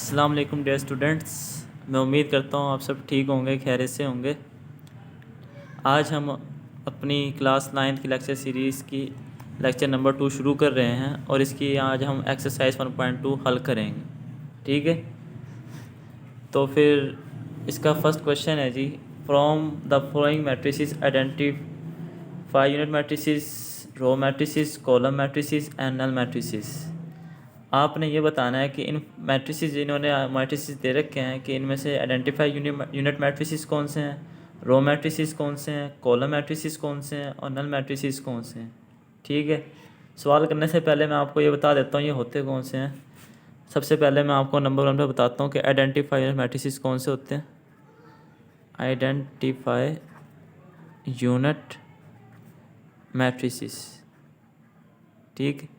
अस्सलाम वालेकुम dear students. मैं उम्मीद करता हूँ आप सब ठीक होंगे, खैरियत से होंगे। आज हम अपनी क्लास 9th की लेक्चर सीरीज़ की लेक्चर नंबर 2 शुरू कर रहे हैं और इसकी आज हम एक्सरसाइज 1.2 हल करेंगे। ठीक है, तो फिर इसका फर्स्ट क्वेश्चन है जी, from the following matrices identify unit matrices, row matrices, column matrices and null matrices. आपने ये बताना है कि इन मैट्रिसेस, इन्होंने मैट्रिसेस दे रखे हैं कि इनमें से आइडेंटिफाई यूनिट मैट्रिसेस कौन से हैं, रो मैट्रिसेस कौन से हैं, कॉलम मैट्रिसेस कौन से हैं और नल मैट्रिसेस कौन से हैं। ठीक है, सवाल करने से पहले मैं आपको ये बता देता हूँ ये होते कौन से हैं। सबसे पहले मैं आपको नंबर 1 पे बताता हूँ कि आइडेंटिफाई यूनिट मैट्रिसेस कौन से होते हैं। आइडेंटिफाई यूनिट मैट्रिसेस, ठीक।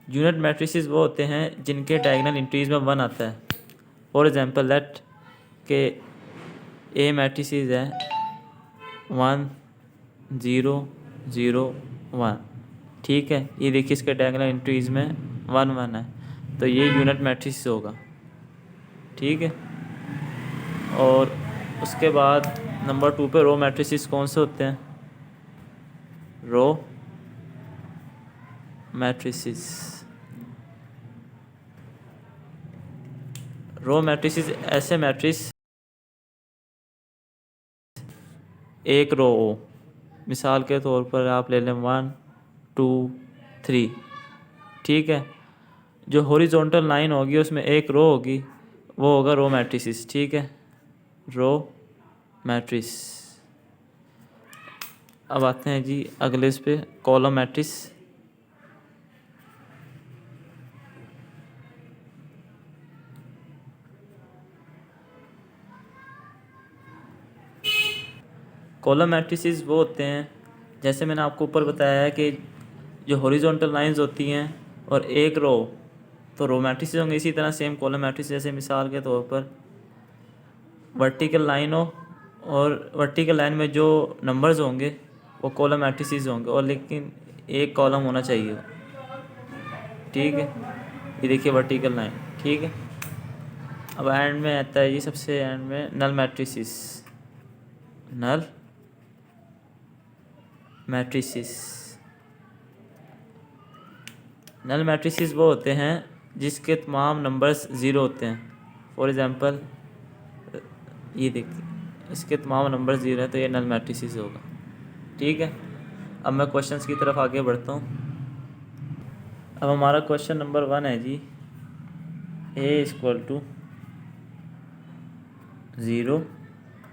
यूनिट मैट्रिसेस वो होते हैं जिनके डायगोनल एंट्रीज में 1 आता है। फॉर एग्जांपल लेट के ए मैट्रिसेस है 1 0 0 1। ठीक है, ये देखिए इसके डायगोनल एंट्रीज में 1 1 है, तो ये यूनिट मैट्रिक्स होगा। ठीक है, और उसके बाद नंबर 2 पे रो मैट्रिसेस कौन से होते हैं। रो मैट्रिसेस, रो मैट्रिसेस ऐसे मैट्रिक्स एक रो हो, मिसाल के तौर पर आप ले लें 1 2 3। ठीक है, जो हॉरिजॉन्टल लाइन होगी उसमें एक रो होगी, वो होगा रो मैट्रिसेस। ठीक है, रो मैट्रिक्स। अब आते हैं जी अगले इस पे, कॉलम मैट्रिक्स। कॉलम मैट्रिसेस वो होते हैं, जैसे मैंने आपको ऊपर बताया है कि जो हॉरिजॉन्टल लाइंस होती हैं और एक रो, तो रो मैट्रिसेस होंगे। इसी तरह सेम कॉलम मैट्रिक्स, जैसे मिसाल के तौर पर वर्टिकल लाइन हो और वर्टिकल लाइन में जो नंबर्स होंगे वो कॉलम मैट्रिसेस होंगे, और लेकिन एक कॉलम होना चाहिए। ठीक है, ये देखिए वर्टिकल लाइन। ठीक है, अब एंड में आता है जी, सबसे एंड में नल मैट्रिसेस। नल मैट्रिसेस, नल मैट्रिसेस वो होते हैं जिसके तमाम नंबर्स ज़ीरो होते हैं। फॉर एग्ज़ाम्पल ये देखिए इसके तमाम नंबर ज़ीरो हैं, तो ये नल मैट्रिसेस होगा। ठीक है, अब मैं क्वेश्चंस की तरफ आगे बढ़ता हूँ। अब हमारा क्वेश्चन नंबर 1 है जी, ए इक्वल टू 0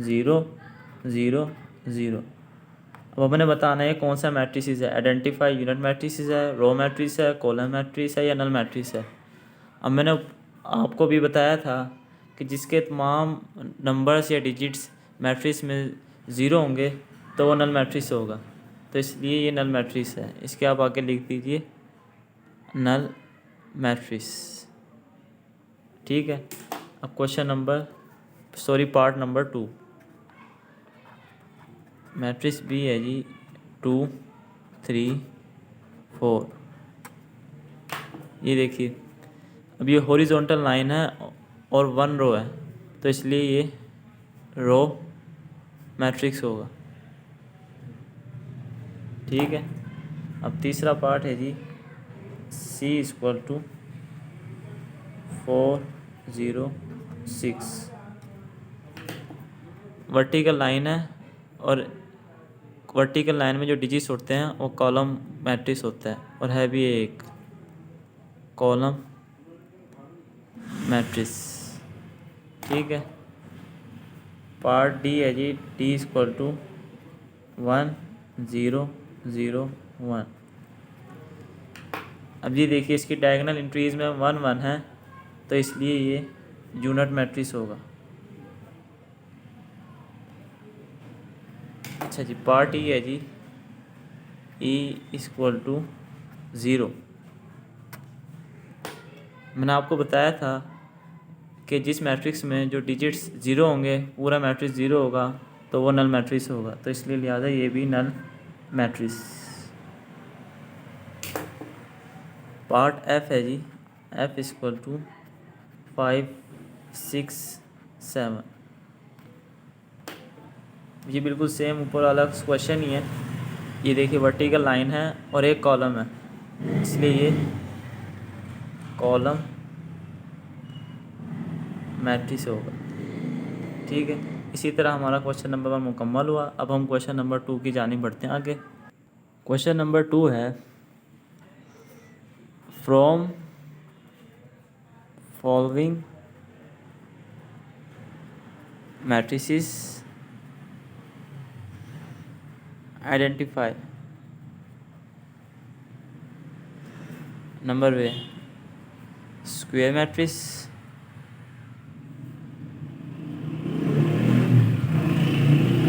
0 0 0। अब हमने बताना है कौन सा मैट्रिसेस है। आइडेंटिफाई यूनिट मैट्रिसेस है, रो मैट्रिक्स है, कॉलम मैट्रिक्स है या नल मैट्रिक्स है। अब मैंने आपको भी बताया था कि जिसके तमाम नंबर्स या डिजिट्स मैट्रिक्स में ज़ीरो होंगे तो वो नल मैट्रिक्स होगा, तो इसलिए ये नल मैट्रिक्स है। इसके आप आगे लिख दीजिए नल मैट्रिक्स। ठीक है, अब question number part number 2, matrix B है जी 2 3 4। ये देखिए अब ये हॉरिजॉन्टल लाइन है और 1 रो है, तो इसलिए ये रो मैट्रिक्स होगा। ठीक है, अब तीसरा पार्ट है जी, सी इक्वल टू 4 0 6। वर्टिकल लाइन है और वर्टिकल लाइन में जो डिजिट्स होते हैं वो कॉलम मैट्रिक्स होता है, और है भी एक कॉलम मैट्रिक्स। ठीक है, पार्ट डी है जी, डी इक्वल टू 1 0 0 1। अब ये देखिए इसकी डायगोनल एंट्रीज में 1 1 है, तो इसलिए ये यूनिट मैट्रिक्स होगा। अच्छा जी, पार्ट ई है जी, ई इक्वल टू 0। मैंने आपको बताया था कि जिस मैट्रिक्स में जो डिजिट्स ज़ीरो होंगे, पूरा मैट्रिक्स ज़ीरो होगा, तो वो नल मैट्रिक्स होगा, तो इसलिए लिहाजा ये भी नल मैट्रिक्स। पार्ट एफ है जी, एफ इक्वल टू 5 6 7। ये बिल्कुल सेम ऊपर वाला क्वेश्चन ही है। ये देखिए वर्टिकल लाइन है और एक कॉलम है, इसलिए ये कॉलम मैट्रिक्स होगा। ठीक है, इसी तरह हमारा क्वेश्चन नंबर 1 मुकम्मल हुआ। अब हम क्वेश्चन नंबर 2 की जानिब बढ़ते हैं आगे। क्वेश्चन नंबर 2 है, from following matrices identify. Number वे square matrix,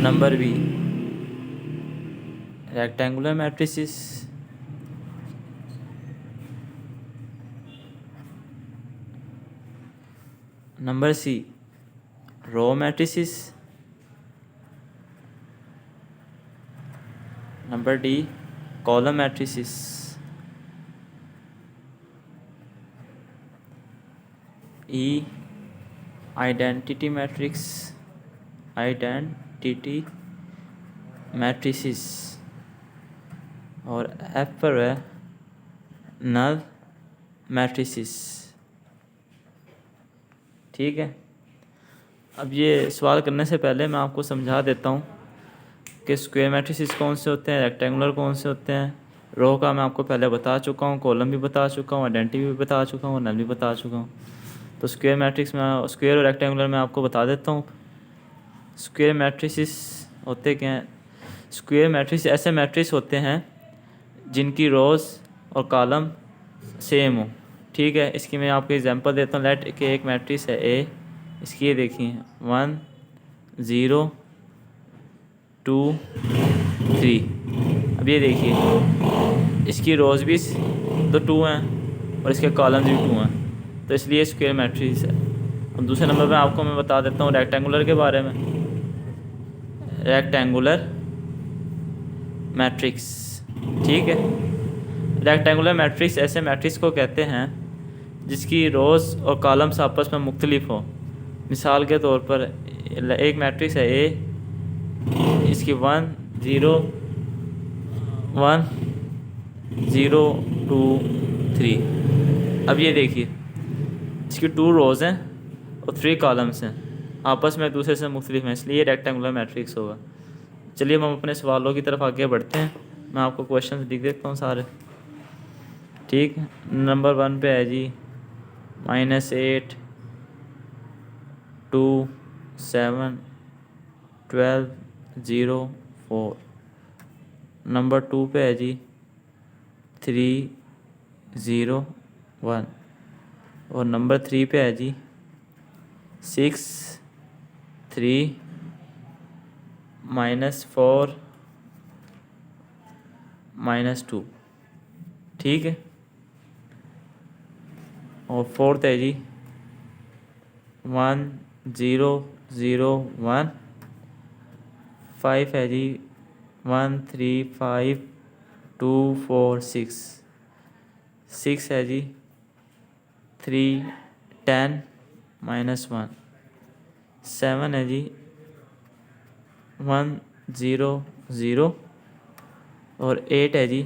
number B rectangular matrices, number C row matrices, number D column matrices. E identity matrix, identity matrices. और एफ पर है नल मैट्रिसेस। ठीक है, अब ये सवाल करने से पहले मैं आपको समझा देता हूँ कि स्क्वायर मैट्रिसेस कौन से होते हैं, रेक्टेंगुलर कौन से होते हैं। रो का मैं आपको पहले बता चुका हूँ, कॉलम भी बता चुका हूँ, आइडेंटिटी भी बता चुका हूँ, नल भी बता चुका हूँ। तो स्क्वायर मैट्रिक्स में स्क्वायर और रेक्टेंगुलर में आपको बता देता हूँ। स्क्वायर मैट्रिसेस होते क्या हैं? स्क्वायर मैट्रिक्स ऐसे मैट्रिक्स होते हैं जिनकी रोज़ और कॉलम सेम हो। ठीक है, इसकी मैं आपको एग्जांपल देता हूँ। लेट के एक मैट्रिक्स है ए, इसकी ये देखिए 1 0 2 3। अब ये देखिए इसकी रोज़ भी तो 2 हैं और इसके कॉलम्स भी 2 हैं, तो इसलिए स्क्वायर मैट्रिक्स है। अब दूसरे नंबर पे आपको मैं बता देता हूँ रेक्टेंगुलर के बारे में। रेक्टेंगुलर मैट्रिक्स, ठीक है, रेक्टेंगुलर मैट्रिक्स ऐसे मैट्रिक्स को कहते हैं जिसकी रोज़ और कॉलम्स आपस में मुख्तलिफ हो। मिसाल के तौर पर एक मैट्रिक्स है ए, इसकी 1 0 1 0 2 3। अब ये देखिए इसकी 2 रोज़ हैं और 3 कॉलम्स हैं, आपस में एक दूसरे से मुख्तलिफ हैं, इसलिए रेक्टेंगुलर मैट्रिक्स होगा। चलिए हम अपने सवालों की तरफ आगे बढ़ते हैं। मैं आपको क्वेश्चन लिख देता हूँ सारे। ठीक है, नंबर 1 पे है जी -8 2 7 12 0 4। नंबर 2 पे है जी 3 0 1। और नंबर 3 पे है जी 6 3 -4 -2। ठीक है, और 4th है जी 1 0 0 1। 5 है जी 1 3 5 2 4 6। 6 है जी 3 10 -1। 7 है जी 1 0 0। और 8 है जी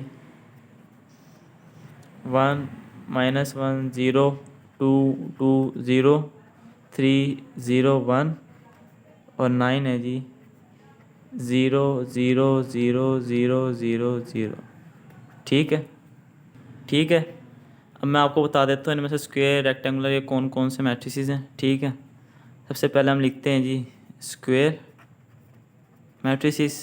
1 -1 0 2 2 0 3 0 1। और 9 है जी 0 0 0 0 0 0। ठीक है, ठीक है। अब मैं आपको बता देता हूँ इनमें से स्क्वायर रेक्टेंगुलर ये कौन कौन से मैट्रिसेस हैं। ठीक है, सबसे पहले हम लिखते हैं जी स्क्वायर मैट्रिसेस।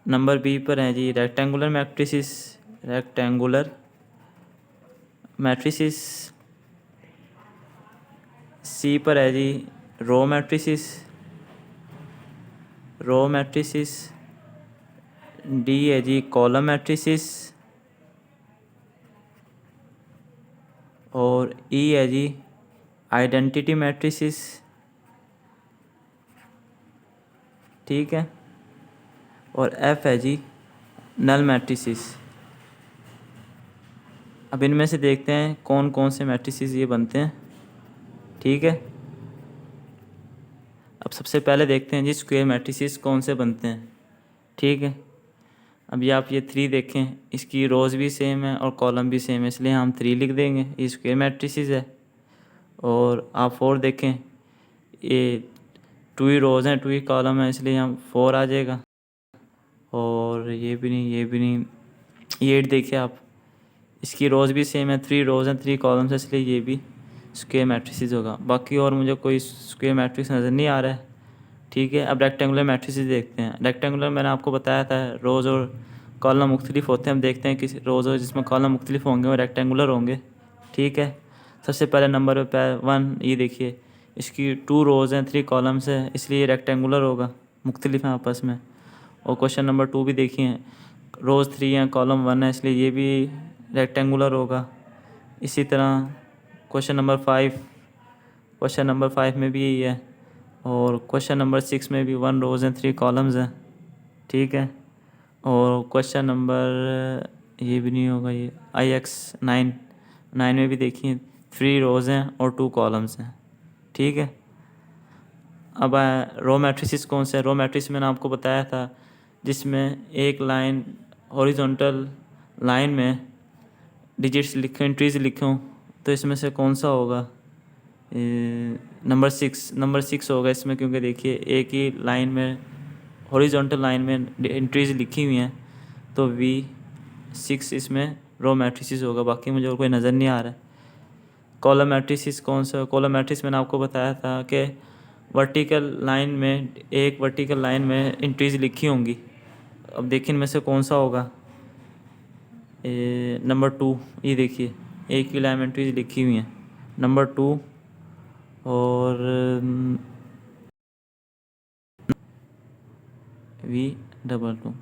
नंबर बी पर है जी रेक्टेंगुलर मैट्रिसेस, रेक्टेंगुलर मैट्रिसेस। सी पर है जी रो मैट्रिसेस, रो मैट्रिसेस। डी है जी कॉलम मैट्रिसेस। और ई है जी आइडेंटिटी मैट्रिसेस। ठीक है, और एफ है जी नल मैट्रिसेस। अब इनमें से देखते हैं कौन कौन से मैट्रिसेस ये बनते हैं। ठीक है, अब सबसे पहले देखते हैं जी स्क्वायर मैट्रिसेस कौन से बनते हैं। ठीक है, अभी आप ये 3 देखें, इसकी रोज़ भी सेम है और कॉलम भी सेम है, इसलिए हम 3 लिख देंगे, ये स्क्वायर मैट्रिसेस है। और आप 4 देखें, ये 2 ही रोज़ हैं 2 ही कॉलम है, इसलिए हम 4 आ जाएगा। और ये भी नहीं, ये भी नहीं। ये 8 देखिए आप, इसकी रोज़ भी सेम है, 3 रोज़ हैं 3 कॉलम्स है, इसलिए ये भी स्क्वायर मैट्रिसेस होगा। बाकी और मुझे कोई स्क्वायर मैट्रिक्स नज़र नहीं आ रहा है। ठीक है, अब रेक्टेंगुलर मैट्रिसेस देखते हैं। रेक्टेंगुलर मैंने आपको बताया था रोज़ और कॉलम मुख्तलिफ होते हैं। हम देखते हैं कि रोज़ और जिसमें कॉलम मुख्तलिफ होंगे वो रेक्टेंगुलर होंगे। ठीक है, सबसे पहले नंबर पे 1, ये देखिए इसकी 2 रोज़ हैं 3 कॉलम्स है, इसलिए ये रेक्टेंगुलर होगा, मुख्तलिफ हैं आपस में। और क्वेश्चन नंबर 2 भी देखिए, रोज़ 3 हैं कॉलम 1 है, इसलिए ये भी रेक्टेंगुलर होगा। इसी तरह क्वेश्चन नंबर 5 में भी यही है। और क्वेश्चन नंबर 6 में भी 1 रोज़ हैं 3 कॉलम्स हैं। ठीक है, और क्वेश्चन नंबर ये भी नहीं होगा, ये IX 9 में भी देखिए 3 रोज़ हैं और 2 कॉलम्स हैं। ठीक है, अब रो मैट्रिसेस कौन से हैं। रो मैट्रिक्स मैंने आपको बताया था जिसमें एक लाइन हॉरिजॉन्टल लाइन में डिजिट्स लिखे, एंट्रीज लिखूँ, तो इसमें से कौन सा होगा। नंबर 6 होगा इसमें, क्योंकि देखिए एक ही लाइन में हॉरिजॉन्टल लाइन में एंट्रीज लिखी हुई हैं, तो V6 इसमें रो मैट्रिसेस होगा। बाकी मुझे और कोई नज़र नहीं आ रहा है। कॉलम मैट्रिसेस कौन सा। कॉलम मैट्रिक्स मैंने आपको बताया था कि वर्टिकल लाइन में एंट्रीज लिखी होंगी। अब देखिए इनमें से कौन सा होगा। नंबर 2, ये देखिए एक ही लाइन में एंट्रीज लिखी हुई हैं, नंबर 2 और V22।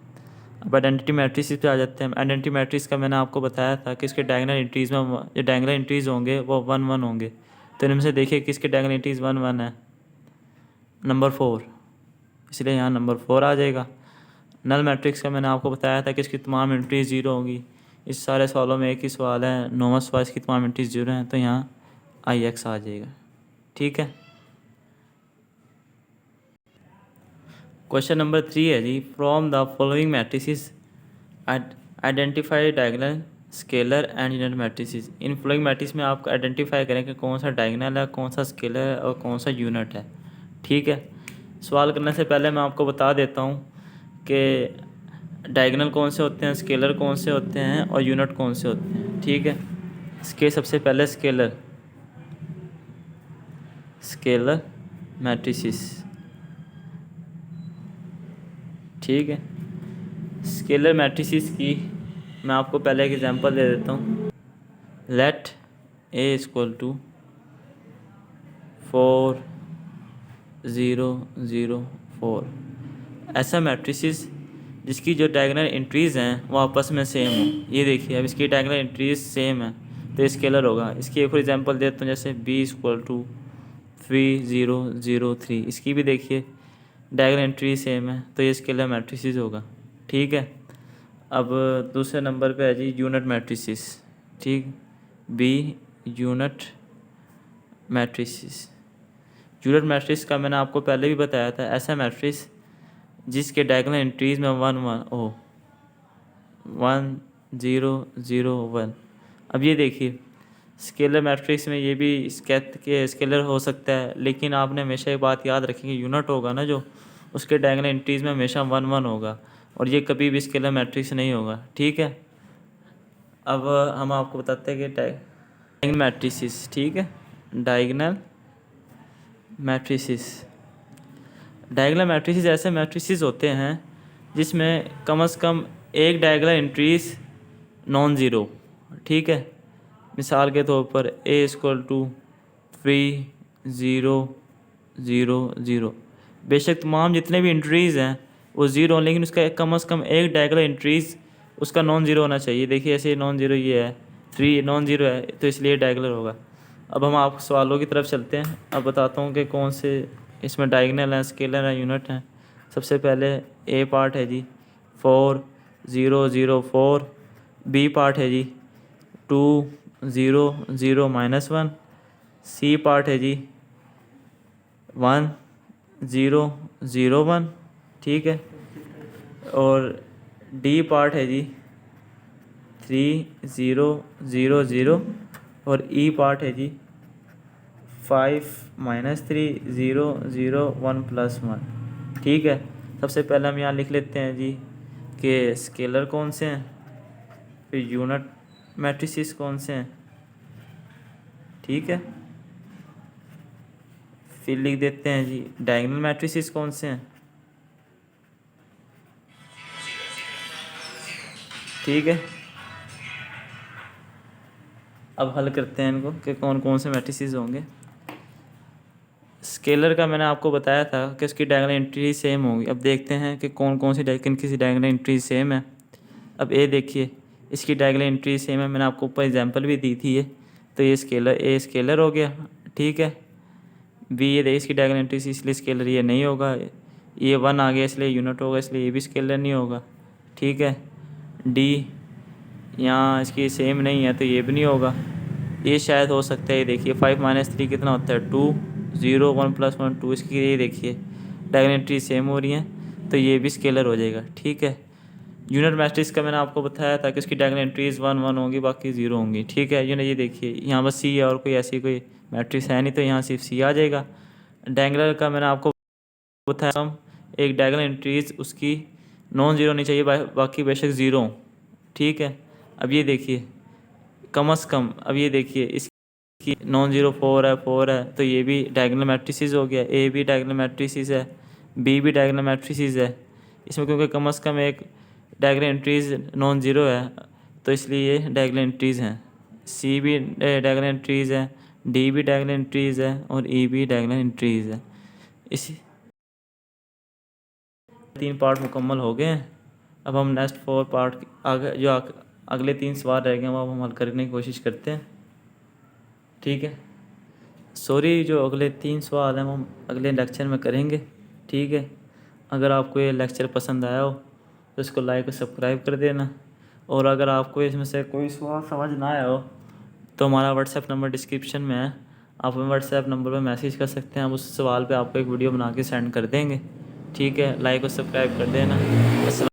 अब आइडेंटिटी मैट्रिसेस पे आ जाते हैं। आइडेंटिटी मैट्रिक्स का मैंने आपको बताया था कि इसके डायगोनल एंट्रीज में जो डायगोनल एंट्रीज होंगे वो 1 1 होंगे। तो इनमें से देखिए किसके डायगोनल एंट्रीज 1 1 है, नंबर 4, इसलिए यहाँ नंबर 4 आ जाएगा। नल मैट्रिक्स का मैंने आपको बताया था कि इसकी तमाम एंट्रीज 0 होंगी। इस सारे सवालों में एक ही सवाल है, 9वां सवाल, इसकी तमाम एंट्रीज 0 हैं, तो यहाँ IX आ जाएगा। ठीक है, क्वेश्चन नंबर 3 है जी, from the following matrices identify diagonal, scalar and unit matrices. इन फॉलोइंग मैट्रिक्स में आप आइडेंटिफाई करें कि कौन सा डायगोनल है, कौन सा स्केलर है और कौन सा यूनिट है। ठीक है, सवाल करने से पहले मैं आपको बता देता हूँ कि डायगोनल कौन से होते हैं, स्केलर कौन से होते हैं और यूनिट कौन से होते हैं। ठीक है, सबसे पहले स्केलर मैट्रिसेस। ठीक है, स्केलर मैट्रिसेस की मैं आपको पहले एक एग्जांपल दे देता हूँ। लेट A = 4 0 0 4, ऐसा मैट्रिसेस जिसकी जो डायगोनल एंट्रीज़ हैं वो आपस में सेम हो। ये देखिए अब इसकी डायगोनल एंट्रीज सेम है तो ये स्केलर होगा। इसकी एक और एग्जांपल देता हूँ, जैसे B = 3 0 0 3, इसकी भी देखिए डायगोनल एंट्री सेम है तो ये स्केलर मैट्रिसेस होगा। ठीक है, अब दूसरे नंबर पे है जी यूनिट मैट्रिसेस। ठीक, B unit matrices. Unit matrix का मैंने आपको पहले भी बताया था, ऐसा मैट्रिक्स जिसके डायगोनल एंट्रीज में 1 0 0 1। अब ये देखिए स्केलर मैट्रिक्स में ये भी स्केलर हो सकता है, लेकिन आपने हमेशा एक बात याद रखें कि यूनिट होगा ना जो, उसके डायगोनल एंट्रीज में हमेशा 1 1 होगा और ये कभी भी स्केलर मैट्रिक्स नहीं होगा। ठीक है, अब हम आपको बताते हैं कि डायगोनल मैट्रिसेस। ठीक है, डायगोनल मैट्रिसेस ऐसे मैट्रिसेस होते हैं जिसमें कम से कम एक डायगोनल एंट्रीज नॉन ज़ीरो। ठीक है, मिसाल के तौर पर A = 3 0 0 0। बेशक तमाम जितने भी एंट्रीज़ हैं वो ज़ीरो, लेकिन उसका कम से कम एक डायगोनल एंट्रीज़ उसका नॉन ज़ीरो होना चाहिए। देखिए ऐसे नॉन ज़ीरो ये है, 3 नॉन ज़ीरो है तो इसलिए डायगोनल होगा। अब हम आप सवालों की तरफ चलते हैं। अब बताता हूँ कि कौन से इसमें डायगोनल हैं, स्केलर हैं, यूनिट हैं। सबसे पहले A पार्ट है जी 4 0 0 4। B पार्ट है जी 2 0 0 -1। सी पार्ट है जी 1 0 0 1, ठीक है। और डी पार्ट है जी 3 0 0 0। और ई पार्ट है जी 5 -3 0 0 1 +1, ठीक है। सबसे पहले हम यहाँ लिख लेते हैं जी कि स्केलर कौन से हैं, फिर यूनिट मैट्रिसेस कौन से हैं, ठीक है। फिर लिख देते हैं जी डायगोनल मैट्रिसेस कौन से हैं, ठीक है। अब हल करते हैं इनको कि कौन कौन से मैट्रिसेस होंगे। स्केलर का मैंने आपको बताया था कि उसकी डायगोनल एंट्री सेम होगी। अब देखते हैं कि कौन कौन सी किन किसी डायगोनल एंट्री सेम है। अब ए देखिए, इसकी डायगोनल एंट्री सेम है, मैंने आपको ऊपर एग्जांपल भी दी थी ये। तो ये स्केलर ए स्केलर हो गया, ठीक है। बी ये देखिए इसकी डायगोनल एंट्री इसलिए स्केलर ये नहीं होगा। ये 1 आ गया इसलिए यूनिट होगा, इसलिए ये भी स्केलर नहीं होगा, ठीक है। डी यहाँ इसकी सेम नहीं है तो ये भी नहीं होगा। ये शायद हो सकता है, ये देखिए 5 -3 कितना होता है 2 0 1 +1 2। इसकी ये देखिए डायगोनल एंट्री सेम हो रही हैं तो ये भी स्केलर हो जाएगा, ठीक है। यूनिट मैट्रिक्स का मैंने आपको बताया था कि उसकी डायगोनल एंट्रीज 1 1 होंगी, बाकी 0 होंगी, ठीक है। ये देखिए यहाँ बस सी है और कोई ऐसी कोई मैट्रिक्स है नहीं, तो यहाँ सिर्फ सी आ जाएगा। डायगोनल का मैंने आपको बताया हम एक डायगोनल एंट्रीज उसकी नॉन ज़ीरो नहीं चाहिए, बाकी बेशक ज़ीरो हो, ठीक है। अब ये देखिए कम से कम, अब ये देखिए इसकी नॉन ज़ीरो 4 है तो ये भी डायगोनल मैट्रिसेस हो गया। ए भी डायगोनल मैट्रिसेस है, बी भी डायगोनल मैट्रिसेस है इसमें, क्योंकि कम से कम एक डायगोनल एंट्रीज नॉन ज़ीरो है तो इसलिए ये डायगोनल एंट्रीज़ हैं। सी भी डायगोनल एंट्रीज़ है, डी भी डायगोनल एंट्रीज़ है और ई भी डायगोनल एंट्रीज़ है। इसी 3 पार्ट मुकम्मल हो गए हैं। अब हम नेक्स्ट 4 पार्ट आगे जो अगले 3 सवाल रह गए हैं वो अब हम हल करने की कोशिश करते हैं, ठीक है। सॉरी, जो अगले 3 सवाल हैं वो हम अगले लेक्चर में करेंगे, ठीक है। अगर आपको ये लेक्चर पसंद आया हो तो इसको लाइक और सब्सक्राइब कर देना। और अगर आपको इसमें से कोई सवाल समझ ना आया हो तो हमारा व्हाट्सएप नंबर डिस्क्रिप्शन में है, आप हमें व्हाट्सएप नंबर पर मैसेज कर सकते हैं। हम उस सवाल पे आपको एक वीडियो बना के सेंड कर देंगे, ठीक है। लाइक और सब्सक्राइब कर देना।